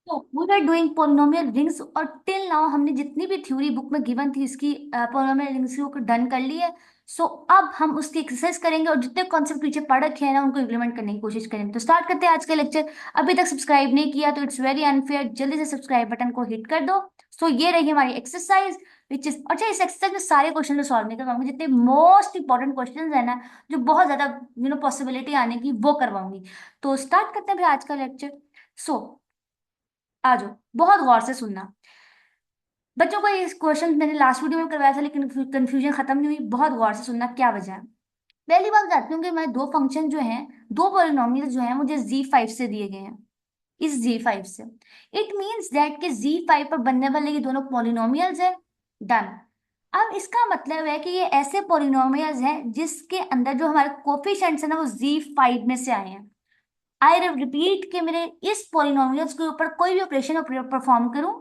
तो we are doing polynomial rings, और till now हमने जितनी भी थ्योरी बुक में गिवन थी इसकी पोलिनोमियल रिंग्स को डन कर ली है। सो अब हम उसकी एक्सरसाइज करेंगे और जितने कॉन्सेप्ट पीछे पढ़ रखे हैं ना उनको इम्प्लीमेंट करने की कोशिश करेंगे। तो स्टार्ट करते हैं आज का लेक्चर। अभी तक सब्सक्राइब नहीं किया तो इट्स वेरी अनफेयर, जल्दी से सब्सक्राइब बटन को हिट कर दो। सो ये रही हमारी एक्सरसाइज विच इज। अच्छा, इस एक्सरसाइज में सारे क्वेश्चन में सॉल्व नहीं करवाऊंगी, जितने मोस्ट इंपॉर्टेंट क्वेश्चन है ना, जो बहुत ज्यादा पॉसिबिलिटी आने की, वो करवाऊंगी। तो स्टार्ट करते हैं फिर आज का लेक्चर। सो आ जाओ, बहुत गौर से सुनना बच्चों को। ये क्वेश्चन मैंने लास्ट वीडियो में करवाया था लेकिन कंफ्यूजन खत्म नहीं हुई। बहुत गौर से सुनना, क्या वजह है। पहली बात बताती हूँ कि मैं दो फंक्शन जो हैं, दो पॉलिनोमियल जो हैं, मुझे Z5 से दिए गए हैं। इस Z5 से इट मीन्स दैट कि Z5 पर बनने वाले ये दोनों पॉलिनोमियल्स है। डन। अब इसका मतलब है कि ये ऐसे पॉलिनोमियल्स हैं जिसके अंदर जो हमारे कोफिशिएंट्स है ना, वो Z5 में से आए हैं। आई रिपीट कि मेरे इस पॉलिनोमियल्स के ऊपर कोई भी ऑपरेशन परफॉर्म करूं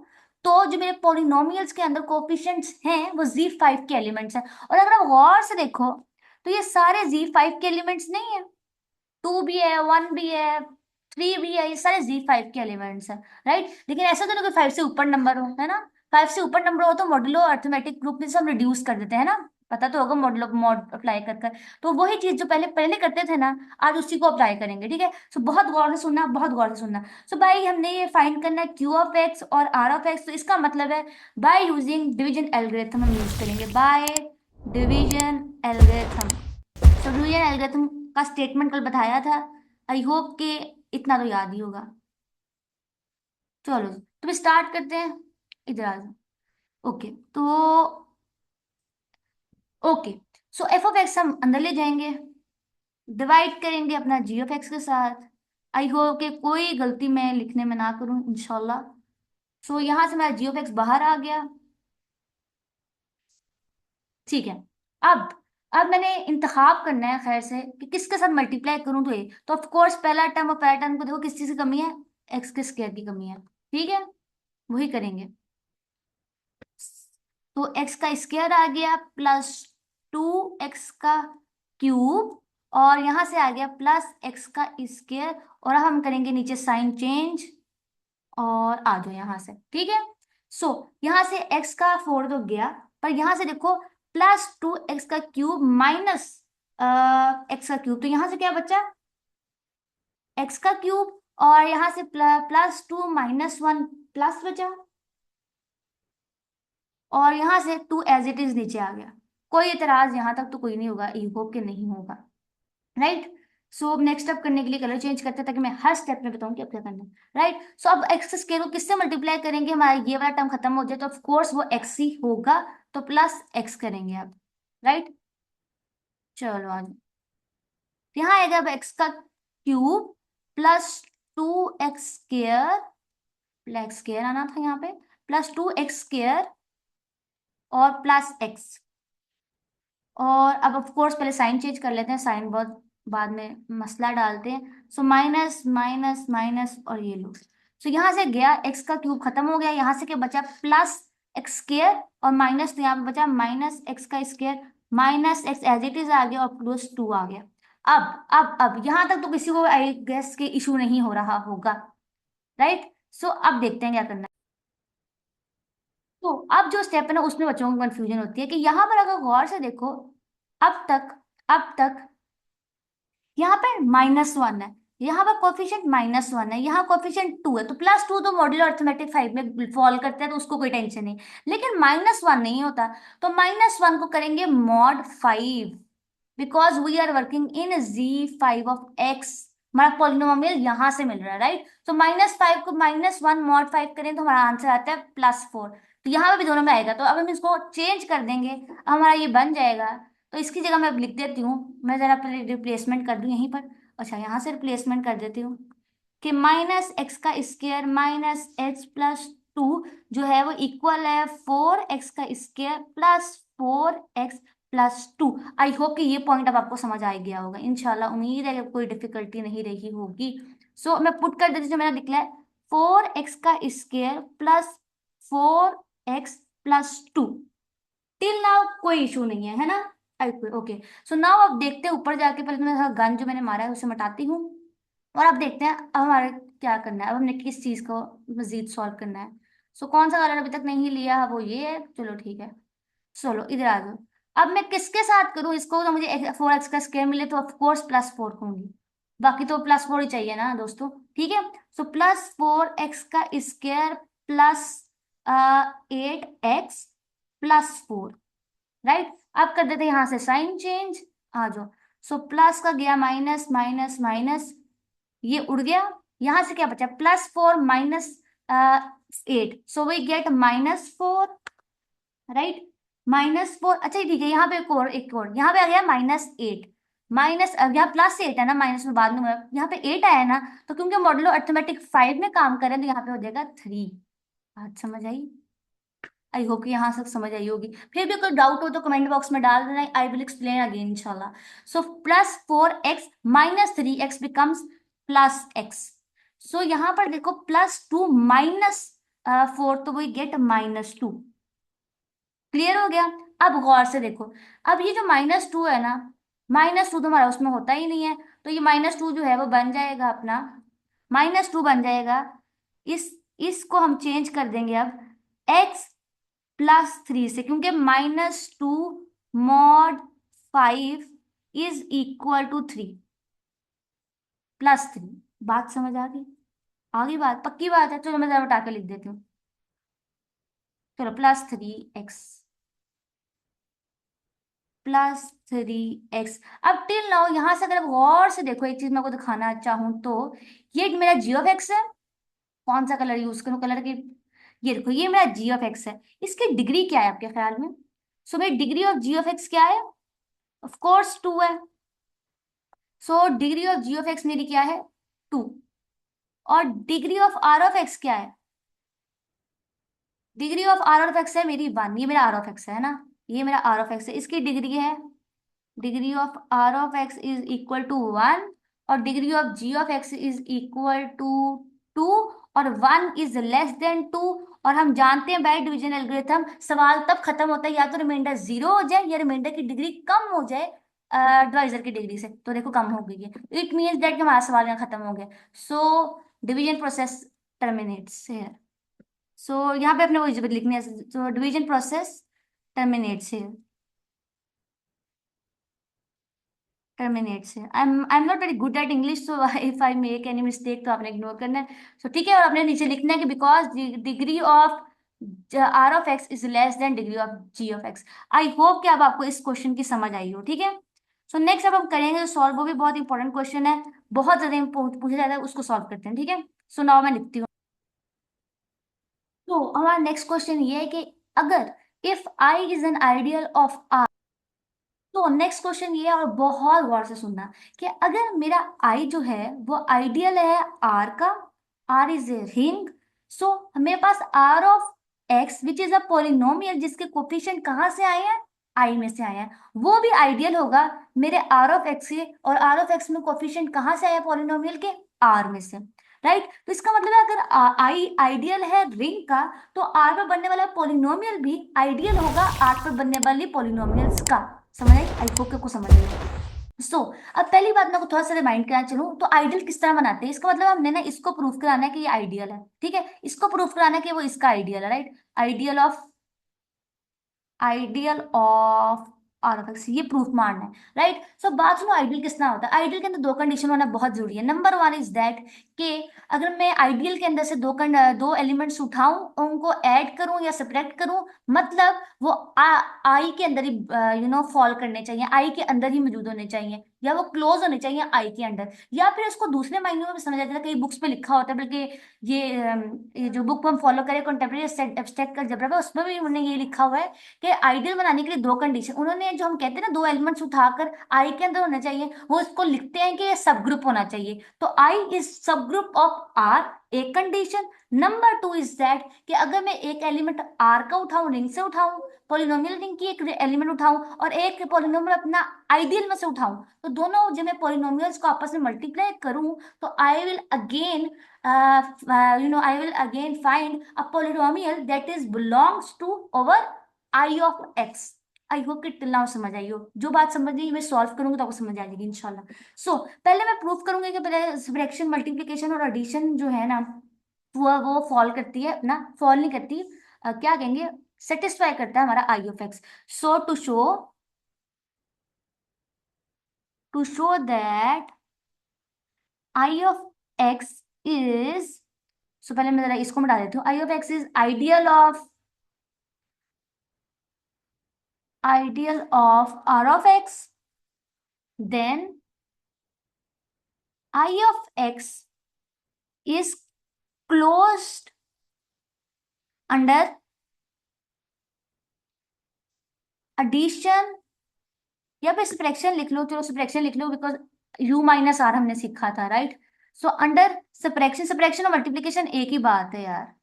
तो जो मेरे पॉलिनोमियल्स के अंदर कोफिशिएंट्स हैं वो Z5 के एलिमेंट्स हैं। और अगर आप गौर से देखो तो ये सारे Z5 के एलिमेंट्स नहीं है। 2 भी है, 1 भी है, 3 भी है, ये सारे Z5 के एलिमेंट्स हैं। राइट। लेकिन ऐसा तो नहीं कि 5 से ऊपर नंबर हो, है ना। 5 से ऊपर नंबर हो तो मॉड्यूलो अरिथमेटिक ग्रुप में से हम रिड्यूस कर देते हैं ना। पता तो होगा मॉड्यूलो मॉड अप्लाई कर कर। तो वही चीज जो पहले पहले करते थे ना, आज उसी को अप्लाई करेंगे। ठीक है। सो बहुत गौर से सुनना, बहुत गौर से सुनना। सो भाई हमने ये फाइंड करना है Q ऑफ एक्स और R ऑफ एक्स। तो इसका मतलब है बाय यूजिंग डिवीजन एल्गोरिथम हम यूज करेंगे। By division algorithm. So division algorithm का स्टेटमेंट कल बताया था। आई होप कि इतना तो याद ही होगा। चलो तो स्टार्ट करते हैं। इधर आ जाओ। ओके तो okay. So F of x हम अंदर ले जाएंगे, डिवाइड करेंगे अपना जी ऑफ एक्स के साथ। आई होप कि कोई गलती मैं लिखने में ना करूं इंशाल्लाह। सो यहां से मेरा जी ऑफ एक्स बाहर आ गया। ठीक है। अब अब मैंने इंतखाब करना है खैर से कि किसके साथ मल्टीप्लाई करूं। तो ये तो ऑफ कोर्स पहला टर्म, और पहला टर्म को देखो किस चीज की कमी है, एक्स के स्क्वायर की कमी है। ठीक है, वही करेंगे। तो एक्स का स्क्वायर आ गया प्लस 2x का क्यूब, और यहां से आ गया प्लस एक्स का स्क्वायर। और अब हम करेंगे नीचे साइन चेंज, और आ जाओ यहां से। ठीक है। सो यहां से x का 4 तो गया, पर यहां से देखो +2x का क्यूब माइनस एक्स का क्यूब। तो यहां से क्या बचा, एक्स का क्यूब, और यहां से +2 -1 प्लस बचा, और यहां से 2 एज इट इज नीचे आ गया। कोई एतराज यहां तक तो कोई नहीं होगा, आई होप कि नहीं होगा। राइट। सो अब नेक्स्ट स्टेप करने के लिए कलर चेंज करते हैं ताकि मैं हर स्टेप में बताऊं कि अब क्या करना है। राइट। सो अब एक्स स्क्वायर को किससे मल्टीप्लाई करेंगे, हमारा ये वाला टर्म खत्म हो जाए तो ऑफ कोर्स वो एक्स ही होगा। तो प्लस एक्स करेंगे अब। राइट। चलो आज यहाँ आएगा अब एक्स का cube +2x square, x square आना था यहाँ पे, +2x स्क्वायर और प्लस एक्स। और अब ऑफ कोर्स पहले साइन चेंज कर लेते हैं, साइन बहुत बाद में मसला डालते हैं। सो माइनस माइनस माइनस और ये लो। सो यहाँ से गया एक्स का क्यूब खत्म हो गया, यहाँ से क्या बचा प्लस एक्स स्क्वायर, और माइनस तो यहाँ पे बचा माइनस एक्स का square, minus x as it is आ गया और +2 आ गया। अब यहाँ तक तो किसी को आई गेस के इशू नहीं हो रहा होगा। राइट। सो अब देखते हैं क्या करना है। तो अब जो स्टेप है ना उसमें बच्चों को कंफ्यूजन होती है कि यहाँ पर अगर गौर से देखो, अब तक यहाँ पर -1 है, यहाँ पर कोफिशिएंट -1 है, यहाँ कोफिशिएंट 2 है। तो +2 तो मॉड्यूलर अरिथमेटिक 5 में फॉल करता है तो उसको कोई टेंशन नहीं। लेकिन -1 नहीं होता। तो -1 को करेंगे mod 5, because we are working in Z5 of x। हमारा पॉलिनोमियल यहां से मिल रहा है। राइट। तो -5 को -1 मॉड 5 करें तो हमारा आंसर आता है +4। तो यहाँ पे भी दोनों में आएगा, तो अब हम इसको चेंज कर देंगे, हमारा ये बन जाएगा। तो इसकी जगह मैं अब लिख देती हूँ, मैं जरा पहले रिप्लेसमेंट कर दूं यहीं पर। अच्छा, यहाँ से रिप्लेसमेंट कर देती हूँ कि -x का स्क्वायर -x+2 जो है वो इक्वल है 4x का स्क्वायर +4x+2। आई होप कि ये पॉइंट अब आपको समझ आ गया होगा इंशाल्लाह। उम्मीद है कि कोई डिफिकल्टी नहीं रही होगी। सो मैं पुट कर देती हूँ, जो मैंने लिखा है 4x का स्क्वायर +4x+2। टिल नाउ कोई इशू नहीं है, है ना। ओके। सो नाउ अब देखते हैं ऊपर जाके, पहले तो मैं गन जो मैंने मारा है उसे मिटाती हूँ। और अब देखते हैं अब हमारे क्या करना है, अब हमने किस चीज को मजीद सॉल्व करना है। सो कौन सा कलर अभी तक नहीं लिया, वो ये है, चलो ठीक है। चलो इधर आ जाओ। अब मैं किसके साथ करूं इसको, तो मुझे 4x का स्क्वायर मिले तो ऑफ कोर्स +4 कहूंगी, बाकी तो +4 ही चाहिए ना दोस्तों, ठीक है। सो +4x का स्क्वायर प्लस 8x +4, राइट। अब कर देते हैं यहां से साइन चेंज, आ जाओ। सो प्लस का गया माइनस, माइनस माइनस, ये उड़ गया। यहां से क्या बचा, +4 -8, सो वी गेट -4, राइट। -4, अच्छा ठीक है, यहाँ पे एक और यहाँ पे आ गया -8 माइनस, अब यहाँ +8 है ना, माइनस में बाद में यहाँ पे 8 आया है ना, तो क्योंकि मॉडलो अर्थमेटिक 5 में काम करें तो यहाँ पे हो जाएगा 3। बात समझ आई? आई होप कि यहाँ तक समझ आई होगी। फिर भी कोई डाउट हो तो कमेंट बॉक्स में डाल देना, आई विल एक्सप्लेन अगेन इंशाल्लाह। सो +4x -3x बिकम्स +x। सो यहाँ पर देखो +2 -4, तो वी गेट -2। क्लियर हो गया? अब गौर से देखो, अब ये जो -2 है ना, -2 तो हमारा उसमें होता ही नहीं है, तो ये -2 जो है वो बन जाएगा अपना, -2 बन जाएगा। इस इसको हम चेंज कर देंगे अब x +3 से, क्योंकि -2 mod 5 इज इक्वल टू 3, +3। बात समझ आ गई? आ गई बात, पक्की बात है। चलो मैं जरा उठा के लिख देती हूँ। चलो +3x +3x। अब टिल नाउ यहां से अगर आप गौर से देखो, एक चीज मैं आपको दिखाना चाहूं तो, ये मेरा g(x) है। कौन सा कलर यूज करूं, कलर की, ये देखो ये मेरा g(x) है। इसकी डिग्री क्या है आपके ख्याल में? सो मेरी डिग्री ऑफ g(x) क्या है? ऑफ कोर्स 2 है। सो डिग्री ऑफ g(x) मेरी क्या है? 2। और डिग्री ऑफ r(x) क्या है? डिग्री ऑफ r(x) है मेरी 1। ये मेरा r(x) है ना, ये मेरा r(x) है, इसकी डिग्री है, degree of r(x) is equal to 1, और degree of g(x) is equal to 2, और 1 इज लेस देन 2। और हम जानते हैं बाय डिवीजन एल्गोरिथम सवाल तब खत्म होता है या तो रिमाइंडर 0 हो जाए या रिमाइंडर की डिग्री कम हो जाए डिवाइजर की डिग्री से। तो देखो कम हो गई है, इट मीन्स दैट कि हमारा सवाल यहाँ खत्म हो गया। So division process terminates here. So यहाँ पे अपने वो लिखनी है, so division process terminates here, terminates है। I am not very good at English, so if I make any mistake तो आपने इग्नोर करना है। सो ठीक है, और आपने नीचे लिखना है कि because degree of r(x) is less then degree of g(x). I hope कि अब आपको इस क्वेश्चन की समझ आई हो, ठीक है। सो नेक्स्ट अब हम करेंगे सॉल्व, वो भी बहुत इंपॉर्टेंट क्वेश्चन है, बहुत ज्यादा पूछा जाता है, उसको सॉल्व करते हैं, ठीक है। सो नाउ मैं लिखती हूँ। तो हमारा नेक्स्ट क्वेश्चन ये है कि अगर if I is an ideal of, तो नेक्स्ट क्वेश्चन ये है, और बहुत गौर से सुनना, कि अगर मेरा आई जो है वो आइडियल है आर का, R is a ring, so मेरे पास R of x which is a polynomial जिसके कोफिशिएंट कहाँ से आए हैं, आई में से आए हैं, वो भी आइडियल होगा मेरे आर ऑफ एक्स से। और आर ऑफ एक्स में कोफिशिएंट कहाँ से आया पोलिनोमियल के, आर में से, राइट। तो इसका मतलब है अगर आई आइडियल है रिंग का, तो आर पर बनने वाला पोलिनोमियल भी आइडियल होगा आर पर बनने वाली पोलिनोमियल्स का। समझ आई? आई होप आपको समझ आई। सो अब पहली बात मैं आपको थोड़ा सा रिमाइंड कराना चलूं तो आइडियल किस तरह बनाते हैं, इसका मतलब हमने ना इसको प्रूफ कराना है कि ये आइडियल है, ठीक है, इसको प्रूफ कराना है कि वो इसका आइडियल है, right. Ideal of are of x, ये प्रूफ मारना है, राइट। सो बात सुनो, आइडियल किस तरह होता है। आइडियल के अंदर दो कंडीशन होना बहुत जरूरी है। नंबर 1 इज दैट कि अगर मैं आइडियल के अंदर से दो एलिमेंट्स उठाऊं, उनको ऐड करूं या सब्ट्रैक्ट करूं, मतलब वो आई के अंदर ही फॉल करने चाहिए, आई के अंदर ही मौजूद होने चाहिए, या वो क्लोज होने चाहिए आई के अंदर। या फिर इसको दूसरे मायनों में भी समझा जाता है, कई बुक्स में लिखा होता है, बल्कि ये जो बुक हम फॉलो करें कंटेम्प्रेरी एब्स्ट्रैक्ट का जबरा है, उसमें भी उन्होंने ये लिखा हुआ है कि आइडियल बनाने के लिए दो कंडीशन उन्होंने, जो हम कहते हैं ना दो एलिमेंट्स उठाकर आई के अंदर होना चाहिए, वो इसको लिखते हैं कि ये सब ग्रुप होना चाहिए। तो आई इज सब ग्रुप ऑफ आर, एक कंडीशन। नंबर 2 इज दैट कि अगर मैं एक एलिमेंट आर का उठाऊं, रिंग से उठाऊं, पॉलिनोमियल रिंग की एक एलिमेंट उठाऊं, और एक पॉलिनोमियल अपना आइडियल में से उठाऊं, तो दोनों जब मैं पॉलिनोमियल्स को आपस में मल्टीप्लाई करूं, तो I will again find a polynomial that is belongs to over I of x. I hope कि टिल नाउ समझ आई हो। जो बात समझ नहीं मैं सॉल्व करूंगी तो आपको समझ आ जाएगी इंशाल्लाह। सो पहले मैं प्रूफ करूंगी कि पहले सब्ट्रैक्शन मल्टीप्लिकेशन और एडिशन जो है ना वो फॉल करती है ना, फॉल नहीं करती, क्या कहेंगे, सेटिस्फाई करता है हमारा I of x. So to show that I of x is, so पहले मैं जरा इसको मिटा देती हूँ, I of x is ideal of are of x, then I of x is closed under addition, या फिर सब्ट्रैक्शन लिख लो, चलो सब्ट्रैक्शन लिख लो बिकॉज यू माइनस आर हमने सीखा था, right. So under subtraction, subtraction और मल्टीप्लिकेशन एक ही बात है यार,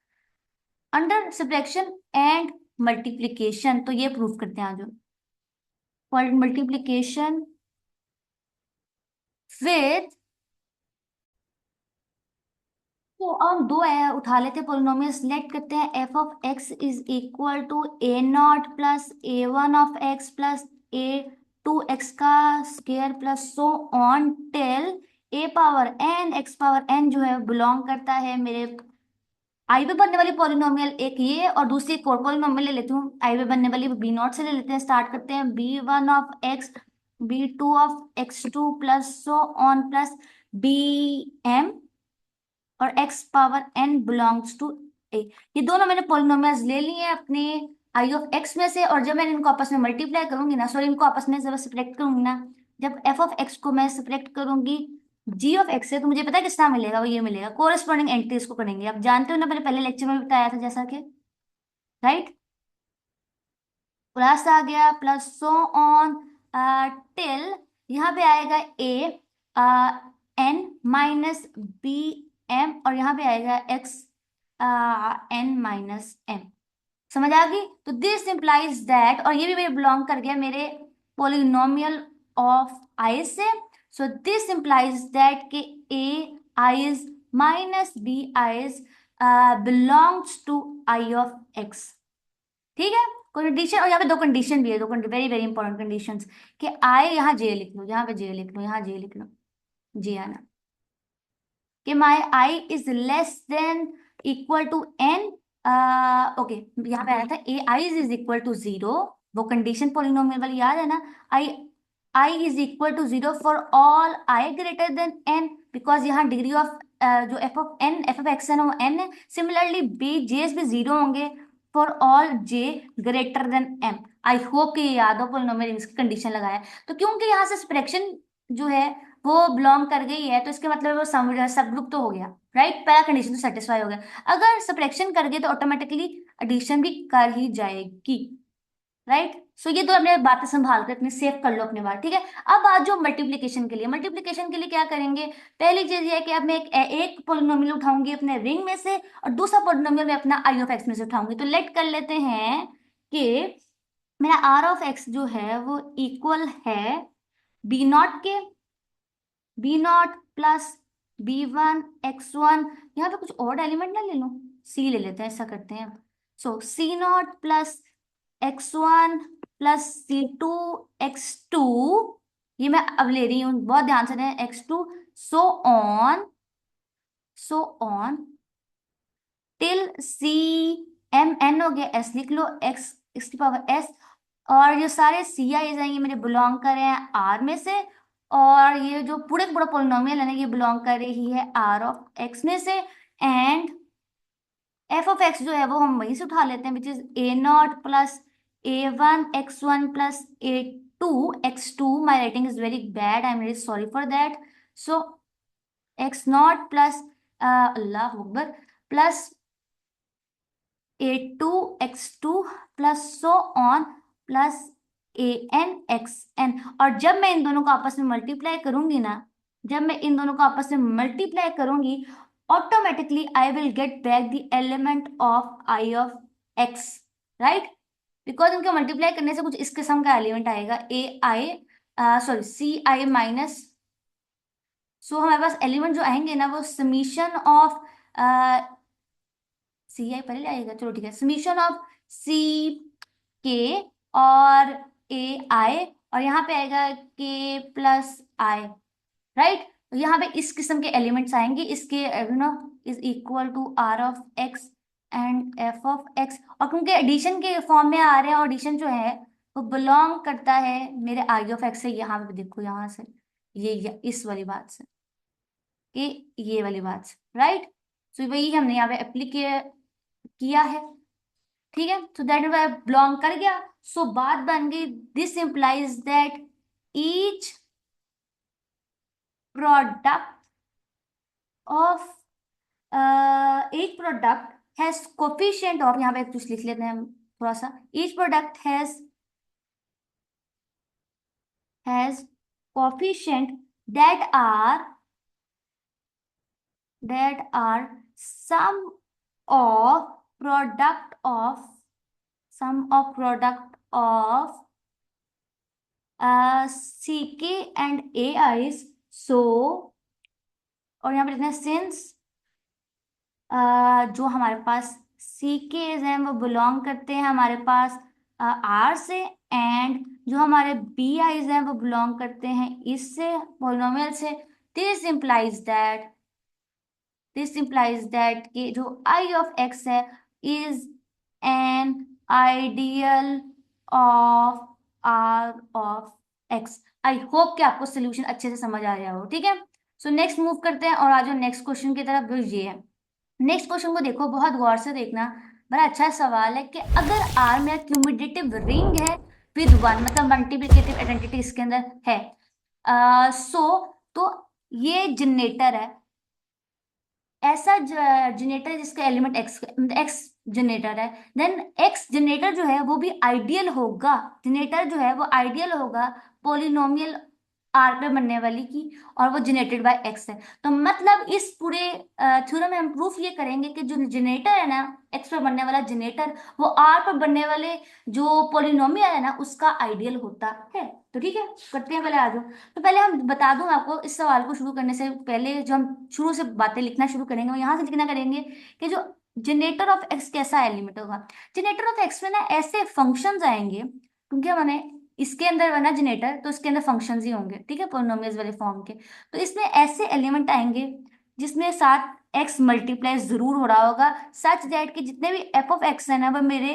अंडर सब्ट्रैक्शन एंड मल्टीप्लिकेशन, तो ये प्रूफ करते हैं आज। मल्टीप्लिकेशन विथ, तो हम दो उठा लेते हैं पोलिनोमियल, सिलेक्ट करते हैं f of x is equal to a not plus a one of x plus a two x का square plus so on till a power n x power n जो है बिलोंग करता है मेरे आई पे बनने वाली पॉलिनोमियल, एक ये और दूसरी एक और पॉलिनोमियल ले लेती हूँ आई पे बनने वाली, बी नॉट से ले लेते हैं, स्टार्ट करते हैं b one of x b two of x two plus so on plus b m और x power n belongs to a। ये दोनों मैंने पॉलिनोमियल्स ले लिए हैं अपने आई ऑफ x में से, और जब मैं इनको आपस में मल्टीप्लाई करूंगी ना, सॉरी इनको आपस में जब सब्ट्रैक्ट करूंगी ना, जब f ऑफ x को मैं सब्ट्रैक्ट करूंगी g ऑफ x से, तो मुझे पता है किस तरह मिलेगा, वो ये मिलेगा, कोरिस्पॉन्डिंग एंट्रीज को करेंगे। आप जानते हो ना, मैंने पहले लेक्चर में बताया था जैसा कि, राइट, प्लस आ गया प्लस सो ऑन टिल यहाँ पे आएगा A N minus B m, और यहाँ पे आएगा एक्स एन माइनस एम। समझ आ गई? तो दिस इंप्लाइज दैट, और ये भी मेरे बिलोंग कर गया मेरे पोलिनोमियल ऑफ आई से। So this implies that k a i's minus b i's belongs to I of x. ठीक है, कंडीशन, और यहाँ पे दो कंडीशन भी है, दो वेरी वेरी इंपॉर्टेंट कंडीशंस, कि आई, यहाँ जे लिख लो, यहाँ पे जे लिख लो, यहाँ जे लिख लो, जे आना, कि my i is less than equal to n, okay, यहाँ पे आया था a i is equal to zero, वो कंडीशन पॉलिनोमियल वाली याद है ना, i i is equal to zero for all i greater than n, because यहाँ डिग्री ऑफ जो एफ ऑफ एक्स है ना वो एन है। सिमिलरली बी जेस भी जीरो होंगे for all j greater than m. I hope कि ये याद हो पोलिनोमियल रिंग्स की कंडीशन लगाया। तो क्योंकि यहाँ से स्प्रेक्शन जो है वो बिलोंग कर गई है, तो इसके मतलब वो सब ग्रुप तो हो गया, राइट, पहला कंडीशन तो सेटिस्फाई हो गया। अगर सब्ट्रैक्शन कर गए तो ऑटोमेटिकली एडिशन भी कर ही जाएगी, राइट। सो ये दो अपने बातें संभाल कर अपने सेव कर लो अपने बात, ठीक है। अब आज जो मल्टीप्लिकेशन के लिए, मल्टीप्लिकेशन के लिए क्या करेंगे, पहली चीज ये है कि अब मैं एक पोलिनोमियल उठाऊंगी अपने रिंग में से, और दूसरा पोलिनोमियल मैं अपना आई ऑफ एक्स में से उठाऊंगी। तो लेट कर लेते हैं कि मेरा आर ऑफ एक्स जो है वो इक्वल है b not k, b not plus b one x one, यहाँ पे कुछ और एलिमेंट ना ले लूं, सी ले लेते हैं, ऐसा करते हैं। So c not plus x one plus c two x two, ये मैं अब ले रही हूँ, बहुत ध्यान से दें, x two, so on, so on till c m n हो गया, एस लिख लो, एक्स एक्स की पावर एस, और ये सारे सी आई जाएंगे मेरे बिलोंग कर रहे हैं आर में से, और ये जो पूरे पूरा पोलिनोमियल है ना ये बिलोंग कर रही है आर ऑफ एक्स में से, एंड एफ ऑफ एक्स जो है वो हम वहीं से उठा लेते हैं, which is a not plus a one x one plus a two x two. My writing is very bad, I am very sorry for that. So x not plus अल्लाह अकबर plus a two x two plus so on plus a n x n. और जब मैं इन दोनों को आपस में multiply करूंगी ना, जब मैं इन दोनों को आपस में मल्टीप्लाई करूंगी, automatically I will get back the element of I of x, right, because इनके मल्टीप्लाई करने से कुछ इस किस्म का एलिमेंट आएगा, ए आई, सॉरी सी आई माइनस, सो हमारे पास एलिमेंट जो आएंगे ना वो समीशन ऑफ सी आई पहले आएगा, चलो ठीक है, समीशन ऑफ सी के और ए आई और यहाँ पे आएगा के प्लस आई, राइट। तो यहाँ पे इस किस्म के एलिमेंट्स आएंगे, इसके you know is equal to are of x and f of x, और क्योंकि एडिशन के फॉर्म में आ रहे हैं, और एडिशन जो है वो बिलोंग करता है मेरे आई ऑफ एक्स से, यहाँ पे देखो यहाँ से ये इस वाली बात से, ये वाली बात से, राइट। तो वही हमने यहाँ पे एप्लीकेट किया है, ठीक है। तो दैट वाई बिलोंग कर गया। सो बात बन गई, this implies that each product of each product has coefficient of, यहाँ पे कुछ लिख लेते हैं हम थोड़ा सा, each product has coefficient that are sum of product of ck and ai's, so और यहाँ पे लिखना है सिंस जो हमारे पास सी के हैं वो बिलोंग करते हैं हमारे पास आर से, एंड जो हमारे बी आईज हैं वो बिलोंग करते हैं इससे, पॉलिनोमियल से। दिस इंप्लाइज दैट कि जो आई ऑफ एक्स है is an ideal of are of x. I hope कि आपको सोल्यूशन अच्छे से समझ आ रहा हो, ठीक है। सो नेक्स्ट मूव करते हैं और आ जाओ नेक्स्ट क्वेश्चन की तरफ, जो ये है। नेक्स्ट क्वेश्चन को देखो, बहुत गौर से देखना, बड़ा अच्छा सवाल है कि अगर आर में क्यूमुलेटिव रिंग है विद वन, मतलब मल्टीप्लिकेटिव आइडेंटिटी इसके अंदर है, तो ये जनरेटर है, ऐसा जनरेटर जिसका एलिमेंट एक्स जनरेटर है, देन एक्स जनरेटर जो है वो भी आइडियल होगा, जनरेटर जो है वो आइडियल होगा पोलिनोमियल आर पे बनने वाली की, और वो जनरेटेड बाय एक्स है। तो मतलब इस पूरे थ्योरम में हम प्रूफ ये करेंगे कि जो जनरेटर है ना, एक्स पे बनने वाला जनरेटर, वो आर पर बनने वाले जो पोलिनोमियल है ना उसका आइडियल होता है। तो ठीक है, करते हैं, पहले आ जाओ। तो पहले हम बता दूं आपको, इस सवाल को शुरू करने से पहले जो हम शुरू से बातें लिखना शुरू करेंगे वो यहाँ से लिखना करेंगे कि जो जनरेटर ऑफ एक्स कैसा एलिमेंट होगा। जनरेटर ऑफ एक्स में ना ऐसे फंक्शंस आएंगे, क्योंकि मैंने इसके अंदर बना जनरेटर तो इसके अंदर फंक्शंस ही होंगे, ठीक है, पोलिनोमियल्स वाले फॉर्म के। तो इसमें ऐसे एलिमेंट आएंगे जिसमें साथ एक्स मल्टीप्लाई जरूर हो रहा होगा, सच दैट कि जितने भी एफ ऑफ एक्स है ना वो मेरे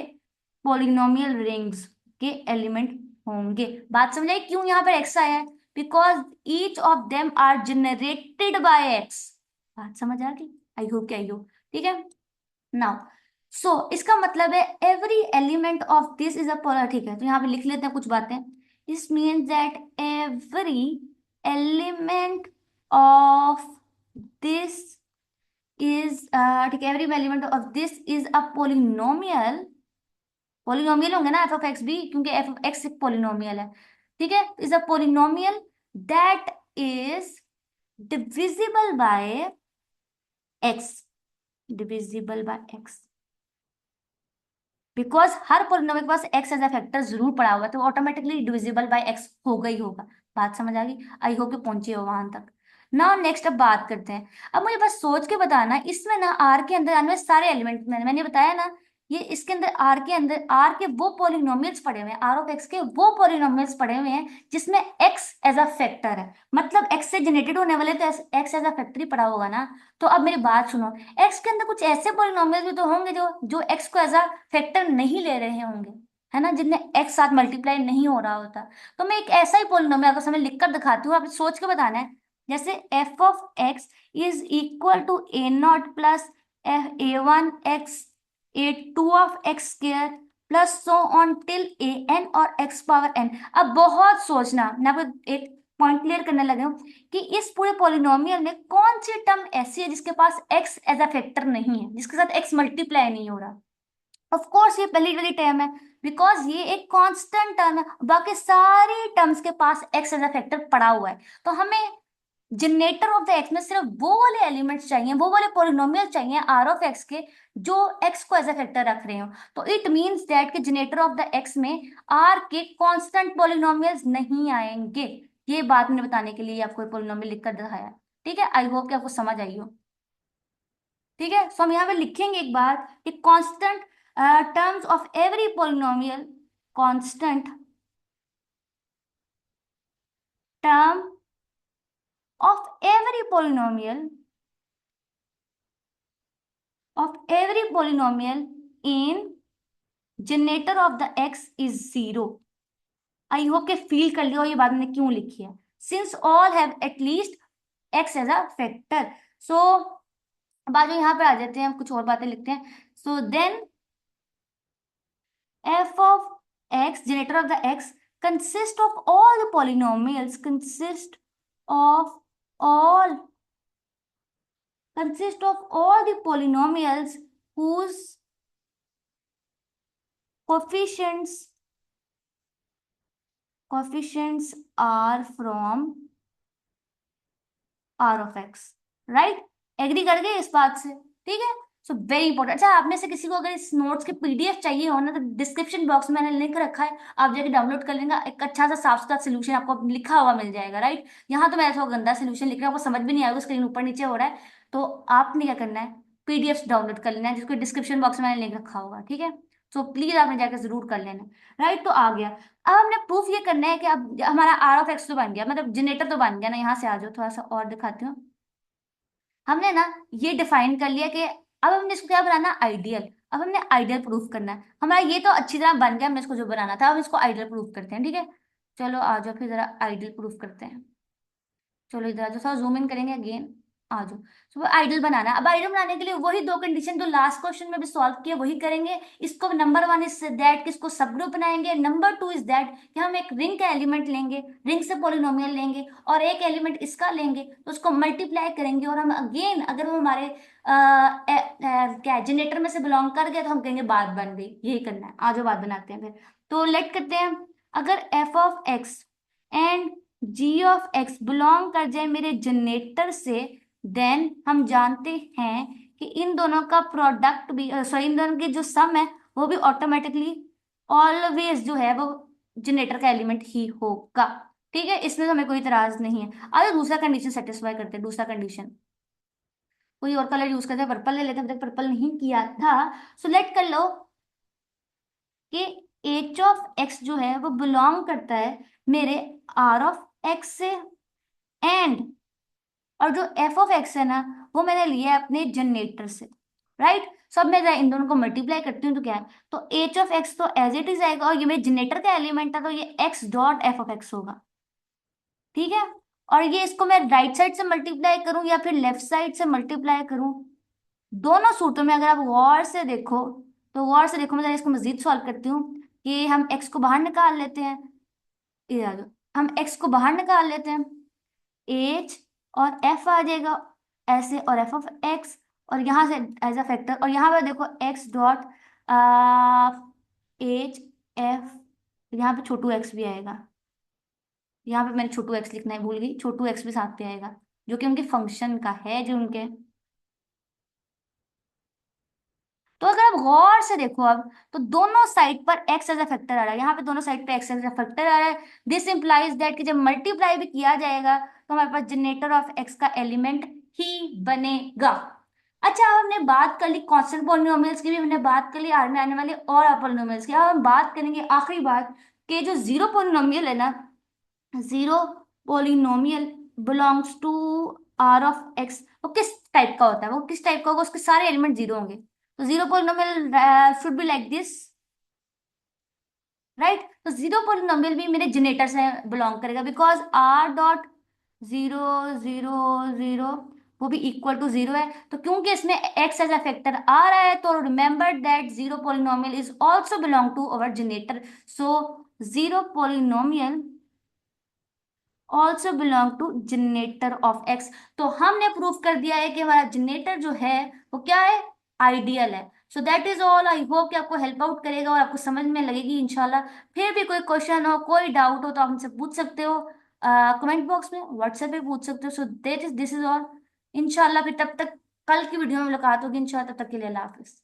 पोलिनोमियल रिंग्स के एलिमेंट होंगे। बात समझ आई क्यों यहाँ पर एक्स आया है? Because each of them are generated by x. बात समझ आ गई? आई होप कि आई हो, ठीक है। नाउ इसका मतलब है every element of this is a polar, ठीक है। तो यहाँ पे लिख लेते हैं कुछ बातें। This means that every element of this is, ठीक है, every element of this is a polynomial. Polynomial होंगे ना एफ ऑफ एक्स भी, क्योंकि एफ ऑफ एक्स एक पोलिनोमियल है, ठीक है। Is a polynomial that is divisible by x, divisible by x, because her polynomial के पास एक्स एज अ फैक्टर जरूर पड़ा हुआ है, तो ऑटोमेटिकली डिविजिबल बाय एक्स होगा ही होगा। बात समझ आ गई? आई होप कि पहुंचे हो वहां तक। ना नेक्स्ट अब बात करते हैं। अब मुझे बस सोच के बताना, इसमें ना आर के अंदर आने वाले सारे एलिमेंट, मैंने बताया ना, ये इसके अंदर आर के अंदर आर के वो पोलिनोमियल्स पड़े हुए हैं, आर ऑफ एक्स के वो पोलिनोमियल्स पड़े हुए हैं जिसमें एक्स एज अ फैक्टर है, मतलब एक्स से जनरेटेड होने वाले तो एक्स एज अ फैक्टर ही पड़ा होगा ना। तो अब मेरी बात सुनो, एक्स के अंदर कुछ ऐसे पोलिनोमियल भी तो होंगे जो जो एक्स को एज अ फैक्टर नहीं ले रहे होंगे, है ना, जिनमें एक्स साथ मल्टीप्लाई नहीं हो रहा होता। तो मैं एक ऐसा ही पोलिनोमियल आपको समय लिख कर दिखाती हूँ, आप सोच के बताना है। जैसे f of x is equal to a not plus a one x a two of x square plus so on till a n और एक्स पावर एन। अब बहुत सोचना, मैं आपको एक पॉइंट क्लियर करने लगे हूँ कि इस पूरे पॉलिनोमियल में कौन सी टर्म ऐसी है जिसके पास x एज अ फैक्टर नहीं है, जिसके साथ x मल्टीप्लाई नहीं हो रहा। ऑफ कोर्स ये पहली वाली टर्म है, बिकॉज ये एक कांस्टेंट टर्म है, बाकी सारी टर्म्स के पास x एज अ फैक्टर पड़ा हुआ है। तो हमें जनरेटर ऑफ द एक्स में सिर्फ वो वाले एलिमेंट्स चाहिए, वो वाले पोलिनोमियल चाहिए आर ऑफ एक्स के जो एक्स को एज अ फैक्टर रख रहे हो। तो इट मींस दैट कि जनरेटर ऑफ द एक्स में आर के कांस्टेंट पोलिनोमियल्स नहीं आएंगे। ये बात मैंने बताने के लिए आपको पोलिनोमियल लिखकर दिखाया, ठीक है। आई होप कि आपको समझ आई हो, ठीक है। सो हम यहाँ पे लिखेंगे एक बार कि constant terms of every polynomial, constant term of every polynomial in generator of the x is 0. I hope के फील कर लिया ये बात मैंने क्यों लिखी है. Since all have at least x as a factor. So बाद में यहाँ पे आ जाते हैं, हम कुछ और बातें लिखते हैं. So then f of x, generator of the x, consist of all the polynomials, all consist of all the polynomials whose coefficients are from r of x. Right, agree कर गए इस बात से? ठीक है. So very important. अच्छा, आप में से किसी को अगर इस नोट्स के पीडीएफ चाहिए हो ना, तो डिस्क्रिप्शन बॉक्स में मैंने लिंक रखा है, आप जाके डाउनलोड कर लेना. एक अच्छा सा साफ सुथरा सोल्यूशन आपको लिखा हुआ मिल जाएगा. राइट, यहाँ तो मैं ऐसा गंदा सोल्यूशन लिख रहा हूँ, आपको समझ भी नहीं आएगा, स्क्रीन ऊपर नीचे हो रहा है. तो आपने क्या करना है, पीडीएफ डाउनलोड कर लेना है, जिसको डिस्क्रिप्शन बॉक्स में मैंने लिंक रखा होगा. ठीक है. सो प्लीज आपने जाकर जरूर कर लेना. राइट, तो आ गया. अब हमने प्रूफ ये करना है कि अब हमारा आर ऑफ एक्स तो बन गया, मतलब जनरेटर तो बन गया ना. यहाँ से आ जाओ, थोड़ा सा और दिखाती हूँ. हमने ना ये डिफाइन कर लिया कि अब हमने इसको क्या बनाना, आइडियल. अब हमने आइडियल प्रूफ करना है. हमारा ये तो अच्छी तरह बन गया, हमने इसको जो बनाना था, अब इसको आइडियल प्रूफ करते हैं. ठीक है, चलो आ जाओ फिर जरा आइडियल प्रूफ करते हैं. चलो इधर आ जाओ, थोड़ा जूम इन करेंगे अगेन. आ जाओ. तो आइडियल बनाना है. अब आइडियल बनाने के लिए वही दो कंडीशन जो लास्ट क्वेश्चन में भी सॉल्व किया वही करेंगे. इसको नंबर वन इज दैट कि इसको सब ग्रुप बनाएंगे. नंबर टू इज दैट कि हम एक रिंग का एलिमेंट लेंगे, रिंग से पॉलिनोमियल लेंगे, और एक एलिमेंट इसका लेंगे, तो उसको मल्टीप्लाई करेंगे. और हम अगेन अगर वो हमारे क्या जनरेटर में से बिलोंग कर गए तो हम कहेंगे बात बन गई. यही करना है. आज बात बनाते हैं फिर. तो लेट करते हैं. अगर f of x and g of x belong कर जाए मेरे जनरेटर से, देन हम जानते हैं कि इन दोनों का प्रोडक्ट भी, सॉरी, इन दोनों की जो सम है वो भी ऑटोमेटिकली ऑलवेज जो है वो जनरेटर का एलिमेंट ही होगा. ठीक है, इसमें तो हमें कोई इतराज नहीं है. अब दूसरा कंडीशन सेटिस्फाई करते हैं. दूसरा कंडीशन कोई और कलर यूज करते हैं, पर्पल ले लेते हैं, पर्पल नहीं किया था. सो लेट कर लो कि एच ऑफ एक्स जो है वो बिलोंग करता है मेरे आर ऑफ एक्स से, एंड और जो एफ ऑफ एक्स है ना वो मैंने लिया है अपने जनरेटर से. राइट, सब मैं इन दोनों को मल्टीप्लाई करती हूँ तो क्या है, तो एच ऑफ एक्स तो एज इट इज आएगा, और ये मेरे जनरेटर का एलिमेंट था तो ये x dot F of x होगा. ठीक है. और ये इसको मैं राइट साइड से मल्टीप्लाई करूं या फिर लेफ्ट साइड से मल्टीप्लाई करूं, दोनों सूत्रों में अगर आप गौर से देखो, तो गौर से देखो, मैं जरा इसको मजीद सॉल्व करती हूँ कि हम एक्स को बाहर निकाल लेते हैं. इधर आ जाओ. हम एक्स को बाहर निकाल लेते हैं, एच और एफ आ जाएगा ऐसे, और एफ ऑफ एक्स, और यहाँ से एज अ फैक्टर, और यहाँ पे देखो एक्स डॉट एच एफ, यहाँ पे छोटू एक्स भी आएगा. यहाँ पे मैंने छोटू एक्स लिखना है भूल गई, छोटू एक्स भी साथ पे आएगा जो कि उनके फंक्शन का है, जो उनके. तो अगर आप गौर से देखो अब, तो दोनों साइड पर एक्स एज अ फैक्टर आ रहा है. यहाँ पे दोनों साइड पे एक्स एज अ फैक्टर आ रहा है. दिस इंप्लाइज दैट कि जब मल्टीप्लाई भी किया जाएगा तो हमारे पास जनरेटर ऑफ एक्स का एलिमेंट ही बनेगा. अच्छा, अब हमने बात कर ली कांस्टेंट पॉलिनोमियल्स की भी, हमने बात कर ली आर में आने वाले और पॉलिनोमियल्स की. अब हम बात करेंगे आखिरी बात कि जो जीरो पॉलिनोमियल है ना, zero polynomial belongs to are of x, वो किस टाइप का होता है, वो किस टाइप का होगा, उसके सारे एलिमेंट जीरो होंगे. तो zero polynomial should be like this. Right, तो जीरो पोलिनोमियल भी मेरे जनरेटर से बिलोंग करेगा, because R dot zero zero zero वो भी इक्वल टू जीरो है. तो क्योंकि इसमें एक्स एज अ फैक्टर आ रहा है, तो remember that zero polynomial is also belong to our generator. So zero polynomial also belong to generator of x. तो हमने प्रूफ कर दिया है कि हमारा जनरेटर जो है वो क्या है, आइडियल है. So that is all. I hope कि आपको हेल्प आउट करेगा और आपको समझ में लगेगी इंशाल्लाह. फिर भी कोई क्वेश्चन हो, कोई डाउट हो, तो आप हमसे पूछ सकते हो कमेंट बॉक्स में, व्हाट्सएप पे पूछ सकते हो. So that is this is all. इंशाल्लाह फिर तब तक कल की वीडियो में मुलाकात होगी इंशाल्लाह. तब तक के लिए अल्लाह हाफिज.